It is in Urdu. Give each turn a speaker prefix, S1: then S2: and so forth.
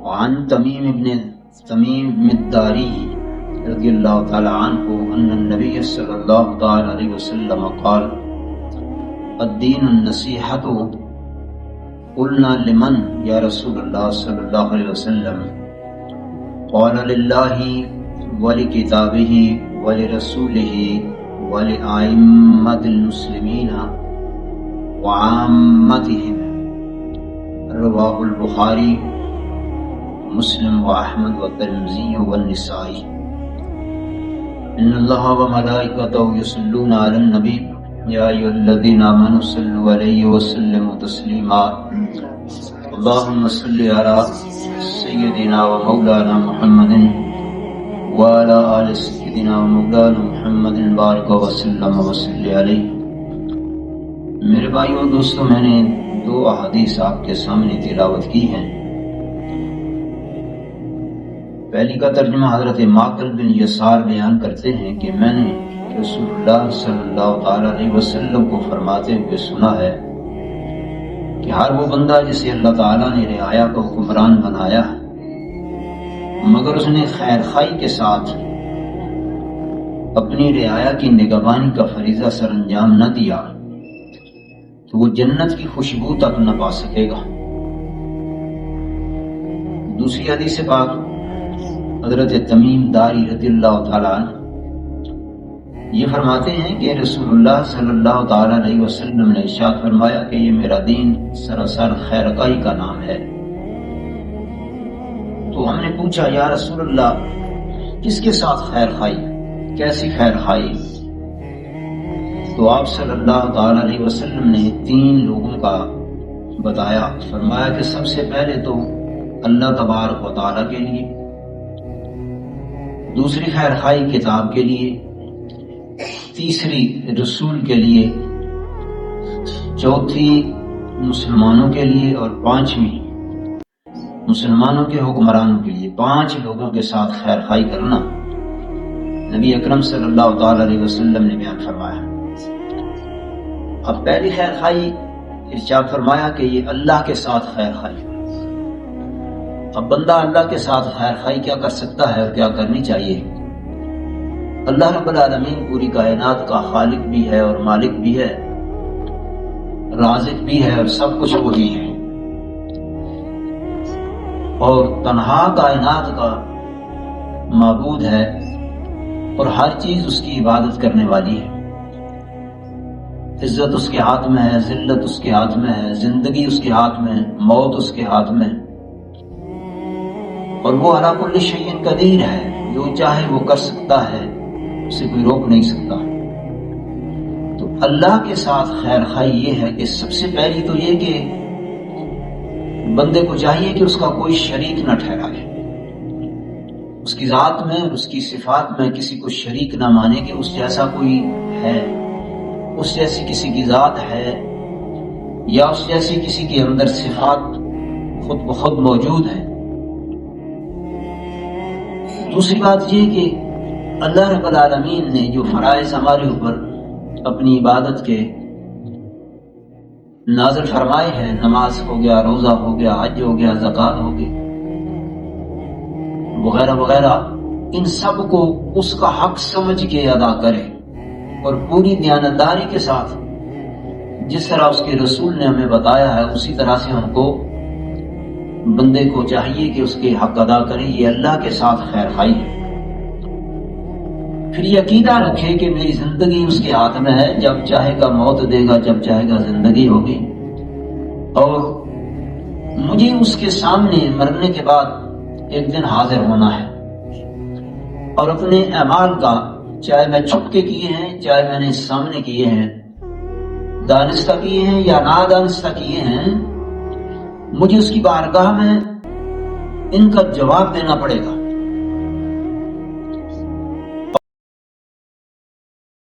S1: وعن تمیم الداری رضی اللہ تعالی عنہ ان النبی صلی اللہ تعالی علیہ وسلم قال الدین النصیحۃ قلنا لمن یا رسول اللہ صلی اللہ علیہ وسلم قال للہ ولکتابہ ولرسولہ ولأئمۃ المسلمین وعامتہم رواہ البخاری مسلم واحمد والترمذی والنسائی۔ ان اللہ وملائکتہ یصلون علی النبی یا ایھا الذین آمنوا صلوا علیہ وسلموا تسلیما۔ اللہم صل علی سیدنا ومولانا محمد وعلی آل سیدنا ومولانا محمد بارک وسلم وصلی علیہ۔ میرے بھائیوں دوستوں، میں نے 2 احادیث آپ کے سامنے تلاوت کی ہیں۔ پہلی کا ترجمہ حضرت معقل بن یسار بیان کرتے ہیں کہ میں نے رسول اللہ صلی اللہ تعالی علیہ وسلم کو فرماتے ہوئے سنا ہے کہ ہر وہ بندہ جسے اللہ تعالیٰ نے رعایا کو حکمران بنایا مگر اس نے خیر خواہی کے ساتھ اپنی رعایا کی نگہبانی کا فریضہ سر انجام نہ دیا تو وہ جنت کی خوشبو تک نہ پا سکے گا۔ دوسری حدیث پاک حضرت تمیم داری رضی اللہ تعالیٰ عنہ یہ فرماتے ہیں کہ رسول اللہ صلی اللہ تعالیٰ علیہ وسلم نے ارشاد فرمایا کہ یہ میرا دین سراسر خیر خواہی کا نام ہے۔ تو ہم نے پوچھا یا رسول اللہ کس کے ساتھ خیر خواہی، کیسی خیر خواہی؟ تو آپ صلی اللہ تعالیٰ علیہ وسلم نے 3 لوگوں کا بتایا۔ فرمایا کہ سب سے پہلے تو اللہ تبارک و تعالیٰ کے لیے، دوسری خیر خواہی کتاب کے لیے، تیسری رسول کے لیے، چوتھی مسلمانوں کے لیے، اور 5ویں مسلمانوں کے حکمرانوں کے لیے۔ 5 لوگوں کے ساتھ خیر خواہی کرنا نبی اکرم صلی اللہ تعالی علیہ وسلم نے بیان فرمایا۔ اب پہلی خیر خواہی ارشاد فرمایا کہ یہ اللہ کے ساتھ خیر خواہی۔ اب بندہ اللہ کے ساتھ خیر خواہی کیا کر سکتا ہے اور کیا کرنی چاہیے؟ اللہ رب العالمین پوری کائنات کا خالق بھی ہے اور مالک بھی ہے، رازق بھی ہے، اور سب کچھ وہی ہے، اور تنہا کائنات کا معبود ہے، اور ہر چیز اس کی عبادت کرنے والی ہے۔ عزت اس کے ہاتھ میں ہے، ذلت اس کے ہاتھ میں ہے، زندگی اس کے ہاتھ میں ہے، موت اس کے ہاتھ میں ہے، اور وہ علی کل شیء قدیر ہے، جو چاہے وہ کر سکتا ہے، اسے کوئی روک نہیں سکتا۔ تو اللہ کے ساتھ خیر خواہی یہ ہے کہ سب سے پہلی تو یہ کہ بندے کو چاہیے کہ اس کا کوئی شریک نہ ٹھہرائے، اس کی ذات میں، اس کی صفات میں کسی کو شریک نہ مانے کہ اس جیسا کوئی ہے، اس جیسی کسی کی ذات ہے، یا اس جیسی کسی کے اندر صفات خود بخود موجود ہیں۔ دوسری بات یہ کہ اللہ رب العالمین نے جو فرائض ہمارے اوپر اپنی عبادت کے نازل فرمائے ہیں، نماز ہو گیا، روزہ ہو گیا، حج ہو گیا، زکوٰۃ ہو گئی، وغیرہ وغیرہ، ان سب کو اس کا حق سمجھ کے ادا کرے، اور پوری دیانتداری کے ساتھ جس طرح اس کے رسول نے ہمیں بتایا ہے اسی طرح سے ہم کو بندے کو چاہیے کہ اس کے حق ادا کرے۔ یہ اللہ کے ساتھ خیر خواہی ہے۔ پھر یہ عقیدہ رکھے کہ میری زندگی اس کے ہاتھ میں ہے، جب چاہے گا موت دے گا، جب چاہے گا زندگی ہوگی، اور مجھے اس کے سامنے مرنے کے بعد ایک دن حاضر ہونا ہے، اور اپنے اعمال کا، چاہے میں چھپ کے کیے ہیں، چاہے میں نے سامنے کیے ہیں، دانستہ کیے ہیں یا نادانستہ کیے ہیں، مجھے اس کی بارگاہ میں ان کا جواب دینا پڑے گا۔